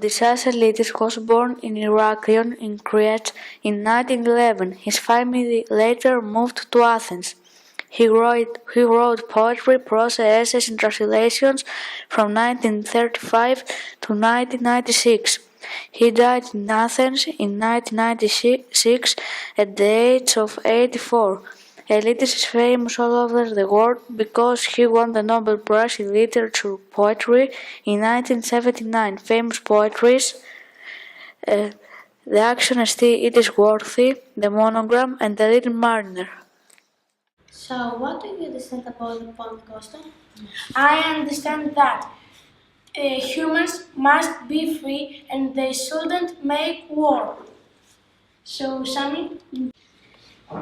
Odysseus Elitis was born in Heraklion in Crete in 1911. His family later moved to Athens. He wrote poetry, prose, essays, and translations from 1935 to 1996. He died in Athens in 1996 at the age of 84. Elitis is famous all over the world because he won the Nobel Prize in Literature Poetry in 1979. Famous poetries, The Action It Is Worthy, The Monogram, and The Little Mariner. So, what do you understand about the poem, Costa? I understand that humans must be free and they shouldn't make war. So, Sammy?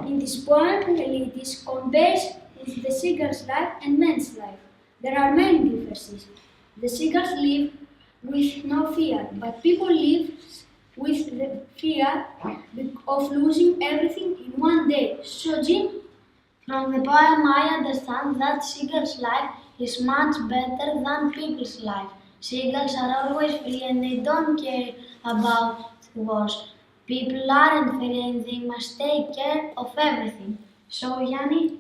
In this poem, Elitis compares the seagull's life and man's life. There are many differences. The seagulls live with no fear, but people live with the fear of losing everything in one day. So, Jim? From the poem, I understand that seagulls' life is much better than people's life. Seagulls are always free and they don't care about wars. People aren't free and they must take care of everything. So, Yanni?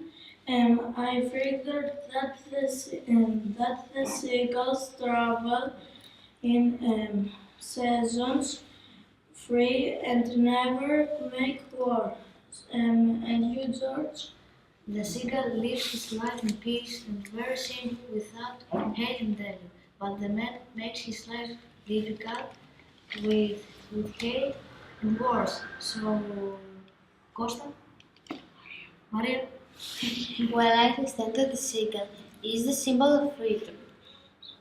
I figured that the seagulls travel in seasons free and never make war. And you, George? The seagull lives his life in peace and very simple without hate and devil, but the man makes his life difficult with hate and wars. So, Costa? Maria? Well, I understand that the seagull is the symbol of freedom,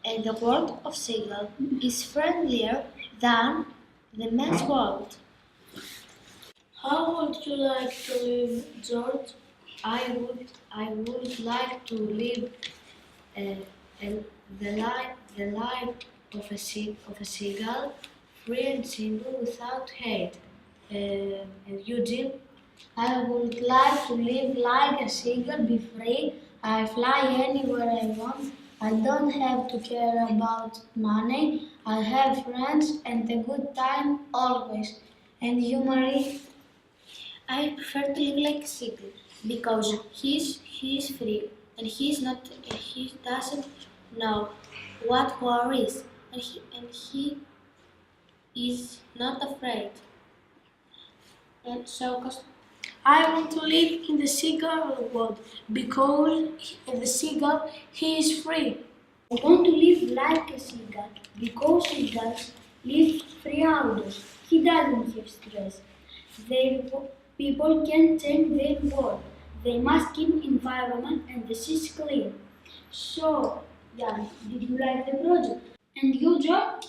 and the world of seagull is friendlier than the man's world. How would you like to live, George? I would like to live the life of a seagull, free and simple without hate. And you, Jim? I would like to live like a seagull, be free. I fly anywhere I want. I don't have to care about money. I have friends and a good time always. And you, Marie? I prefer to live like a seagull because he is free and he doesn't know what war is and he is not afraid. And so, I want to live in the seagull world because in the seagull he is free. I want to live like a seagull because seagulls live free outdoors. He doesn't have stress. People can change their world. They must keep environment and the seas clean. So, yeah, did you like the project? And you, John?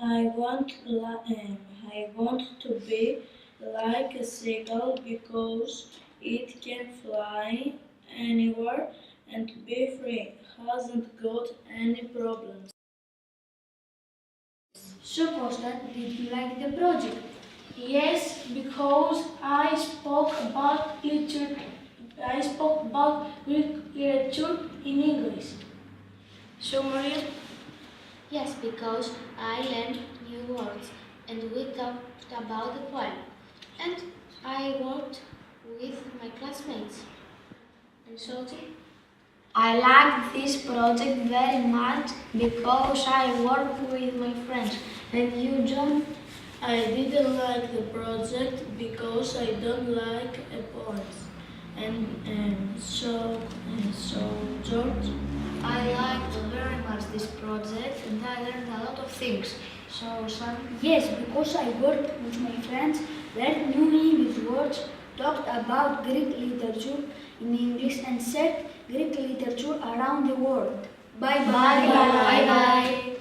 I want to be like a seagull because it can fly anywhere and be free. Hasn't got any problems. So, Costa, did you like the project? Yes, because I spoke about literature. I spoke about Greek literature in English. So, Maria? yes, because I learned new words and we talked about the poem. And I worked with my classmates. And so, Jim? I like this project very much because I work with my friends. And you, John? I didn't like the project because I don't like poems. And so George? I liked very much this project and I learned a lot of things. So, Sam? Yes, because I worked with my friends, learned new English words, talked about Greek literature in English, and shared Greek literature around the world. Bye bye. Bye bye.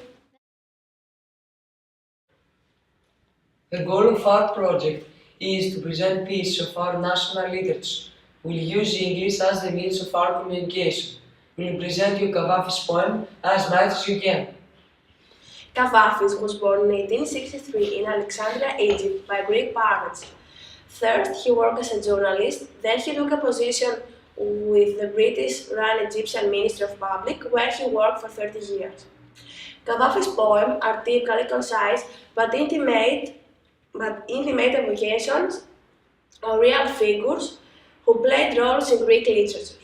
The goal of our project is to present pieces of our national literature. We'll use English as the means of our communication. We'll present you Kavafis' poem as much as you can. Kavafis was born in 1863 in Alexandria, Egypt, by Greek parents. First, he worked as a journalist, then he took a position with the British-run Egyptian Ministry of Public, where he worked for 30 years. Gaddafi's poems are typically concise but intimate evocations of real figures who played roles in Greek literature.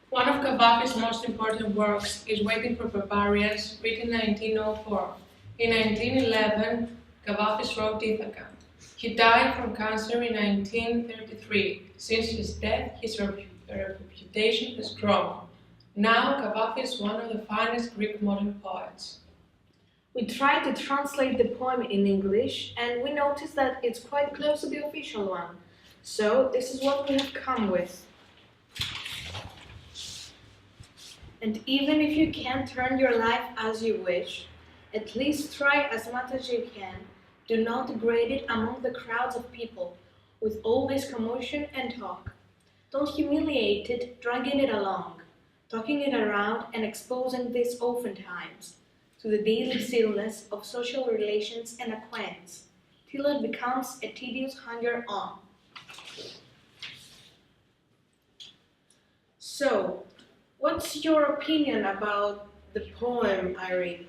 One of Gaddafi's most important works is Waiting for Barbarians, written in 1904. In 1911, Gaddafi wrote Ithaca. He died from cancer in 1933. Since his death, his reputation has grown. Now, Gaddafi is one of the finest Greek modern poets. We tried to translate the poem in English and we noticed that it's quite close to the official one. So this is what we have come with. And even if you can't turn your life as you wish, at least try as much as you can. Do not degrade it among the crowds of people with all this commotion and talk. Don't humiliate it, dragging it along, talking it around and exposing this oftentimes to the daily stillness of social relations and acquaintance, till it becomes a tedious hanger-on. So, what's your opinion about the poem, Irene?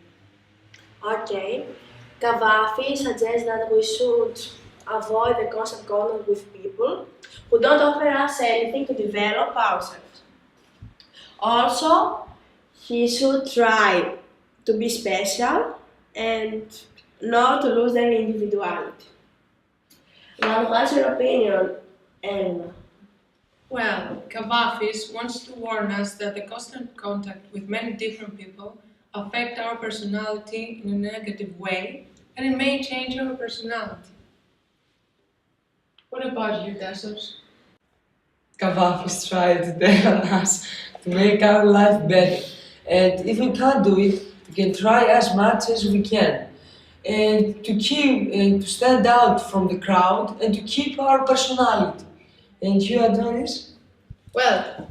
Okay, Gaddafi suggests that we should avoid the constant contact with people who don't offer us anything to develop ourselves. Also, he should try to be special and not to lose their individuality. Now, what's your opinion, Elena? Well, Gaddafi wants to warn us that the constant contact with many different people affect our personality in a negative way, and it may change our personality. What about you, Tassos? Gaddafi's trying to tell us to make our life better. And if we can't do it, we can try as much as we can. And to keep and to stand out from the crowd and to keep our personality. And you, Adonis? Well,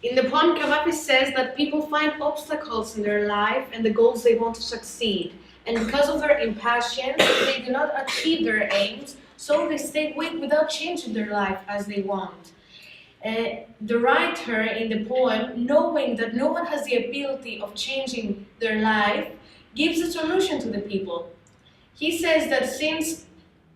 in the poem, Gaddafi says that people find obstacles in their life and the goals they want to succeed. And because of their impatience, they do not achieve their aims, so they stay weak without changing their life as they want. The writer in the poem, knowing that no one has the ability of changing their life, gives a solution to the people. He says that since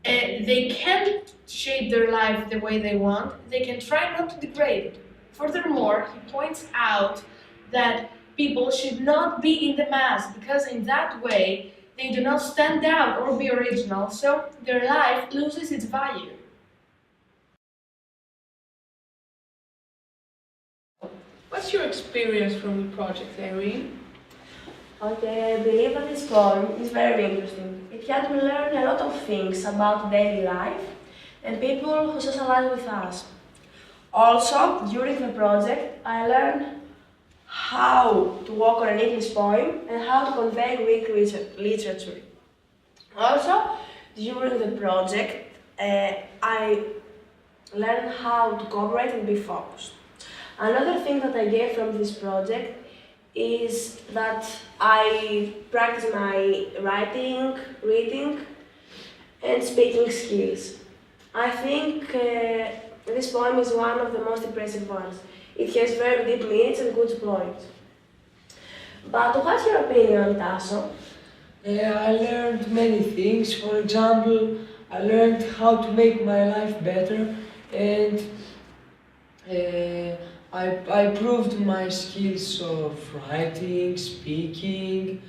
they can't shape their life the way they want, they can try not to degrade it. Furthermore, he points out that people should not be in the mass, because in that way they do not stand out or be original, so their life loses its value. What's your experience from the project, Irene? Okay, I believe that this poem is very interesting. It helped me learn a lot of things about daily life and people who socialize with us. Also, during the project, I learned how to work on an English poem and how to convey Greek literature. Also, during the project, I learned how to cooperate and be focused. Another thing that I get from this project is that I practice my writing, reading, and speaking skills. I think this poem is one of the most impressive ones. It has very deep meanings and good points. But what's your opinion, Tasso? I learned many things. For example, I learned how to make my life better, and I proved my skills of writing, speaking,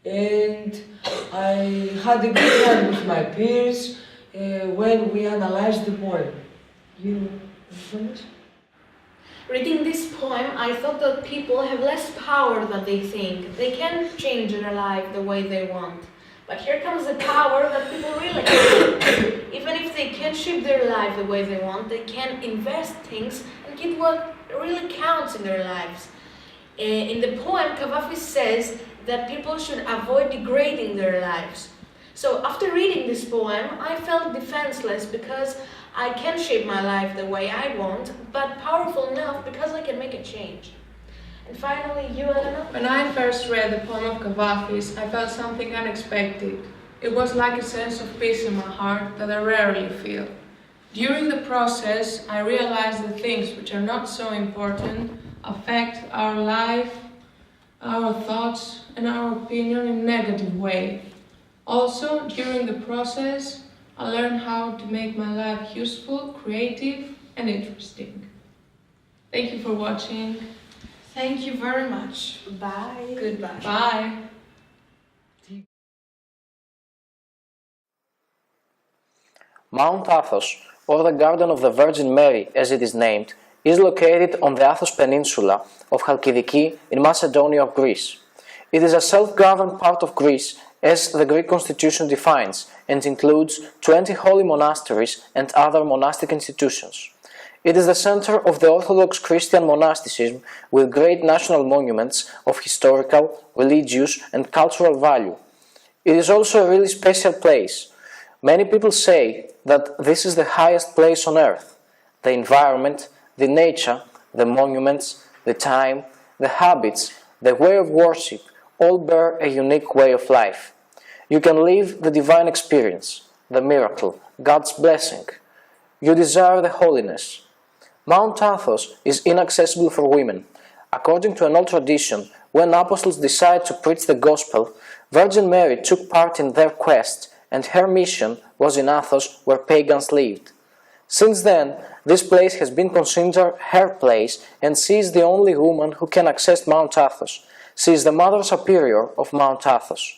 and I had a good time with my peers when we analyzed the poem. You finish? Reading this poem, I thought that people have less power than they think. They can change their life the way they want. But here comes the power that people really can. Even if they can't shape their life the way they want, they can invest things and get what really counts in their lives. In the poem, Gaddafi says that people should avoid degrading their lives. So after reading this poem, I felt defenseless because I can shape my life the way I want, but powerful enough because I can make a change. And finally, you, Elena? When I first read the poem of Gaddafi's, I felt something unexpected. It was like a sense of peace in my heart that I rarely feel. During the process, I realized that things which are not so important affect our life our thoughts and our opinion in a negative way. Also, during the process, I learned how to make my life useful, creative, and interesting. Thank you for watching. Thank you very much. Bye. Goodbye. Bye. Mount Athos, or the Garden of the Virgin Mary as it is named, is located on the Athos Peninsula of Chalkidiki in Macedonia of Greece. It is a self-governed part of Greece as the Greek constitution defines and includes 20 holy monasteries and other monastic institutions. It is the center of the Orthodox Christian monasticism with great national monuments of historical, religious and cultural value. It is also a really special place. Many people say that this is the highest place on earth. The environment, the nature, the monuments, the time, the habits, the way of worship all bear a unique way of life. You can live the divine experience, the miracle, God's blessing. You desire the holiness. Mount Athos is inaccessible for women. According to an old tradition, when apostles decided to preach the gospel, Virgin Mary took part in their quest, and her mission was in Athos where pagans lived. Since then, this place has been considered her place, and she is the only woman who can access Mount Athos. She is the Mother Superior of Mount Athos.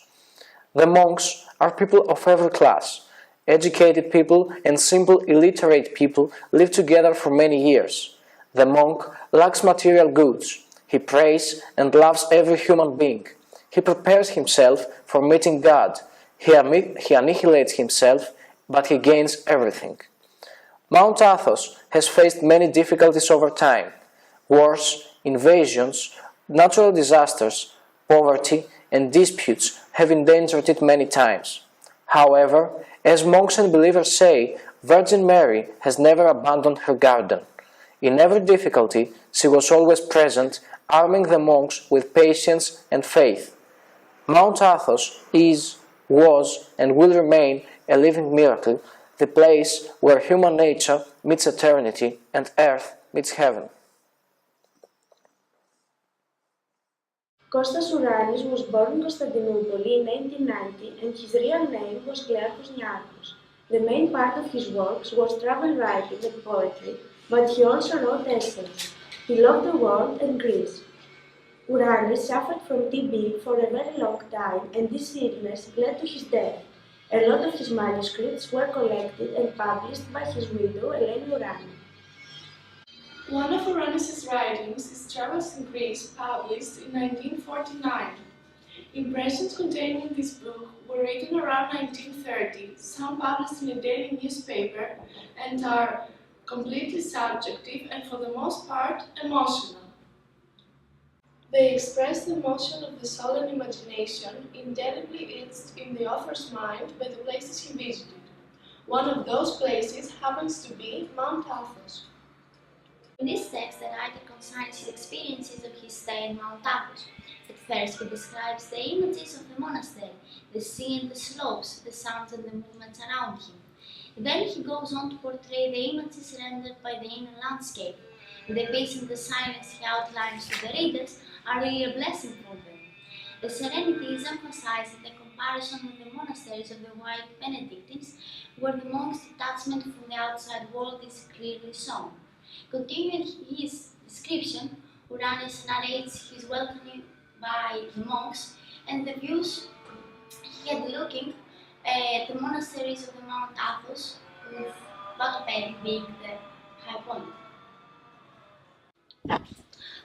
The monks are people of every class. Educated people and simple illiterate people live together for many years. The monk lacks material goods. He prays and loves every human being. He prepares himself for meeting God. He annihilates himself, but he gains everything. Mount Athos has faced many difficulties over time. Wars, invasions, natural disasters, poverty, and disputes have endangered it many times. However, as monks and believers say, Virgin Mary has never abandoned her garden. In every difficulty, she was always present, arming the monks with patience and faith. Mount Athos is, was, and will remain a living miracle, the place where human nature meets eternity and earth meets heaven. Kostas Uranis was born in Constantinople in 1890 and his real name was Klearchos Niarchos. The main part of his works was travel writing and poetry, but he also wrote essays. He loved the world and Greece. Uranis suffered from TB for a very long time, and this illness led to his death. A lot of his manuscripts were collected and published by his widow, Eleni Urani. One of Uranis' writings is Travels in Greece, published in 1949. Impressions contained in this book were written around 1930, some published in a daily newspaper, and are completely subjective and for the most part emotional. They express the emotion of the soul and imagination, indelibly etched in the author's mind by the places he visited. One of those places happens to be Mount Athos. In this text, the writer consigns his experiences of his stay in Mount Athos. At first, he describes the images of the monastery, the sea and the slopes, the sounds and the movements around him. Then he goes on to portray the images rendered by the inner landscape. The peace and the silence he outlines to the readers are really a blessing for them. The serenity is emphasized in the comparison with the monasteries of the white Benedictines, where the monk's detachment from the outside world is clearly shown. Continuing his description, Uranis narrates his welcoming by the monks and the views he had looking at the monasteries of the Mount Athos, with Vatopedi being the high point.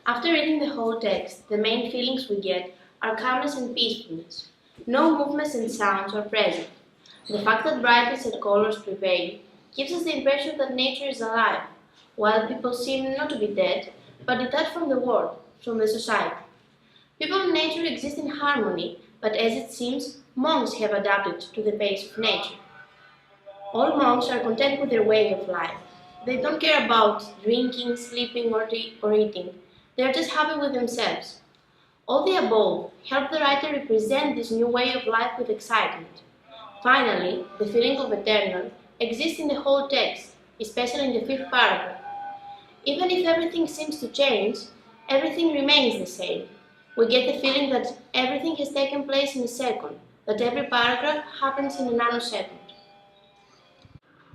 After reading the whole text, the main feelings we get are calmness and peacefulness. No movements and sounds are present. The fact that brightness and colors prevail gives us the impression that nature is alive, while people seem not to be dead, but detached from the world, from the society. People and nature exist in harmony, but as it seems, monks have adapted to the pace of nature. All monks are content with their way of life. They don't care about drinking, sleeping, or eating. They are just happy with themselves. All the above help the writer represent this new way of life with excitement. Finally, the feeling of eternal exists in the whole text, especially in the 5th paragraph. Even if everything seems to change, everything remains the same. We get the feeling that everything has taken place in a second, that every paragraph happens in a nanosecond.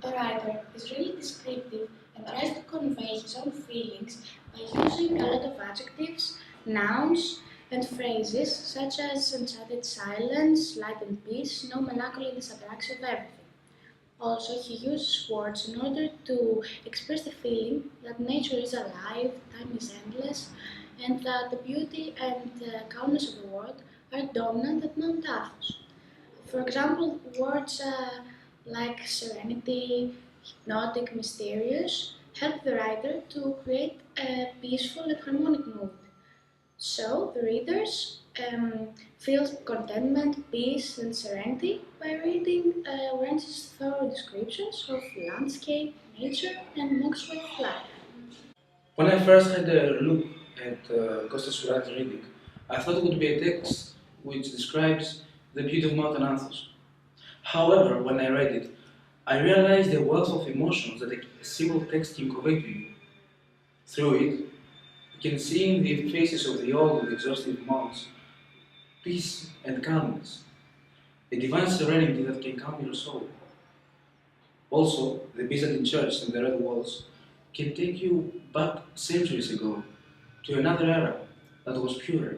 The writer is really descriptive and tries to convey his own feelings by using a lot of adjectives, nouns, and phrases such as enchanted silence, light and peace, no melancholy in the subtraction of everything. Also, he uses words in order to express the feeling that nature is alive, time is endless, and that the beauty and calmness of the world are dominant at Mount Athos. For example, words like serenity, hypnotic, mysterious help the writer to create a peaceful and harmonic mood. So the readers feel contentment, peace, and serenity by reading Rance's thorough descriptions of landscape, nature, and Monk's way of life. When I first had a look at Costa Surati's reading, I thought it would be a text which describes the beauty of Mount Athos. However, when I read it, I realized the wealth of emotions that a simple text can convey to you. Through it, you can see in the faces of the old and exhausted monks peace and calmness, a divine serenity that can calm your soul. Also, the Byzantine church and the red walls can take you back centuries ago to another era that was purer.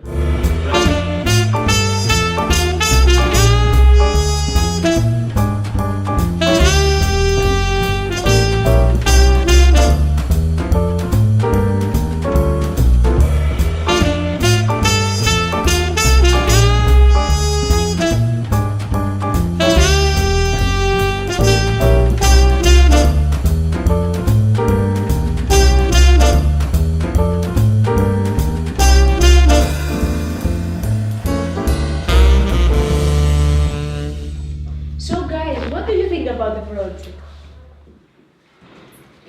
So guys, what do you think about the project?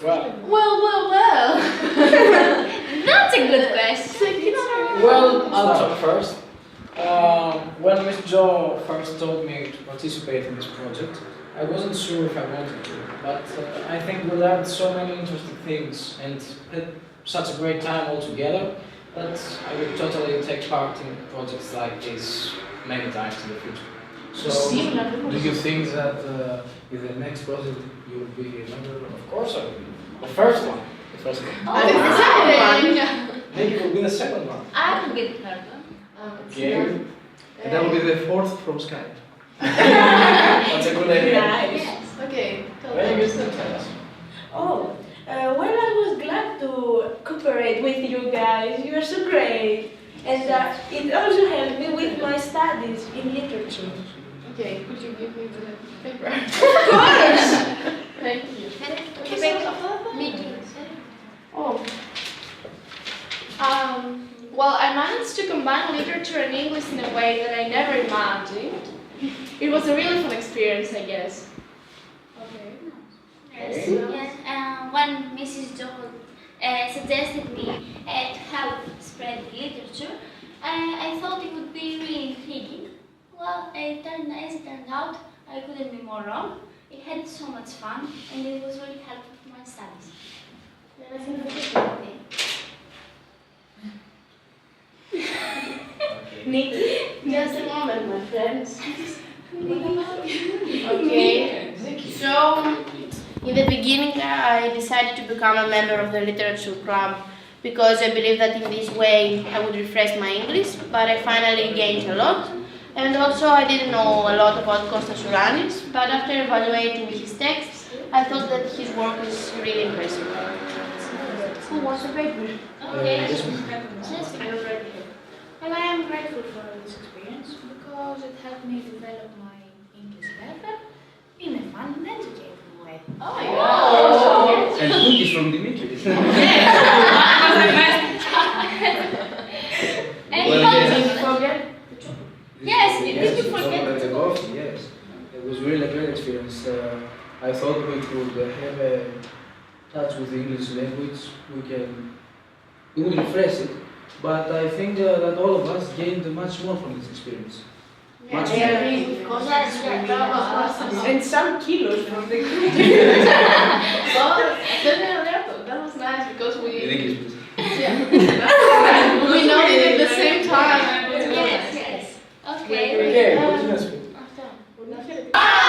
Well. That's a good question. Well, I'll talk first. When Mr. Joe first told me to participate in this project, I wasn't sure if I wanted to, but I think we learned so many interesting things and had such a great time all together that I would totally take part in projects like this many times in the future. So, Do you think that in the next project you will be a member? of course I will be. The first one. The first one. Maybe it will be the second one. I will get the third one. Okay. And that will be the fourth from Skype. That's a good idea. Nice. Okay, Very good to tell us. Oh, well, I was glad to cooperate with you guys. You are so great. And it also helped me with my studies in literature. Okay, could you give me the paper? Of course! Thank you. Me too. Oh. Well, I managed to combine literature and English in a way that I never imagined. It was a really fun experience, I guess. Okay. Yes. When Mrs. Joel suggested me to help spread literature, I thought it would be really intriguing. Well, as it turned out, I couldn't be more wrong. It had so much fun, and it was really helpful for my studies. Nikki? Just a moment, my friends. Okay. So, in the beginning, I decided to become a member of the literature club because I believe that in this way I would refresh my English, but I finally gained a lot. And also, I didn't know a lot about Kostas Uranis, but after evaluating his texts, I thought that his work is really impressive. Who wants a paper? Okay. Yes, I already have. Well, I am grateful for this experience because it helped me develop my English better in a fun and educated way. Oh my God! And cookies from Dimitris. And Well, did yes. you forget? Yes, did you forget? Chocolate and coffee, yes. It was really a great experience. I thought we could have a touch with the English language. We would refresh it, but I think that all of us gained much more from this experience. Much more. And some kilos from the group. Well, that was nice because In we English, please. we nodded at the same time Μπορεί να χαιρετήσει.